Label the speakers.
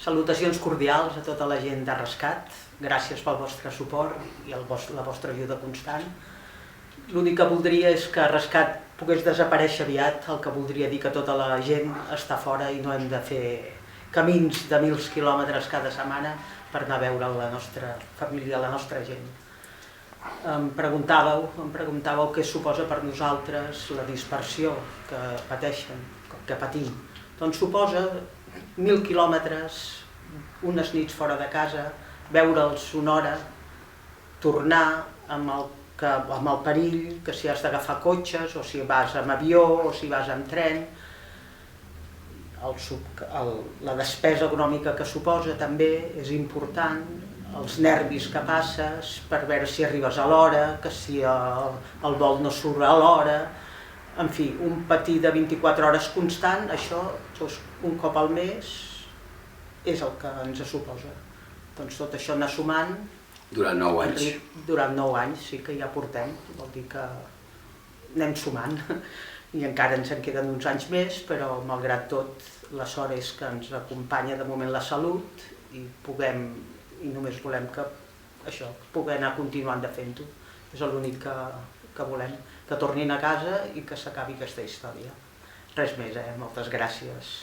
Speaker 1: Salutacions cordials a tota la gent de Rescat. Gràcies pel vostre suport i la vostra ajuda constant. L'únic que voldria és que Rescat pogués desaparèixer aviat, el que voldria dir que tota la gent està fora i no hem de fer camins de 1.000 quilòmetres cada setmana per anar a veure la nostra família, la nostra gent. Em preguntàveu què suposa per nosaltres la dispersió que patim. Doncs suposa 1.000 quilòmetres, unes nits fora de casa, veure'ls una hora, tornar amb el perill que si has d'agafar cotxes o si vas amb avió o si vas amb tren, la despesa econòmica que suposa també és important, els nervis que passes per veure si arribes a l'hora, que si el vol no surt a l'hora, en fi, un patir de 24 hores constant, això un cop al mes és el que ens suposa. Doncs tot això anar sumant...
Speaker 2: Durant 9 anys.
Speaker 1: Durant 9 anys, sí que ja portem, vol dir que anem sumant. I encara ens en queden uns anys més, però malgrat tot la sort és que ens acompanya de moment la salut i només volem que això, poder anar continuant de fent-ho. És l'únic que volem, que tornin a casa i que s'acabi aquesta història. Res més, moltes gràcies.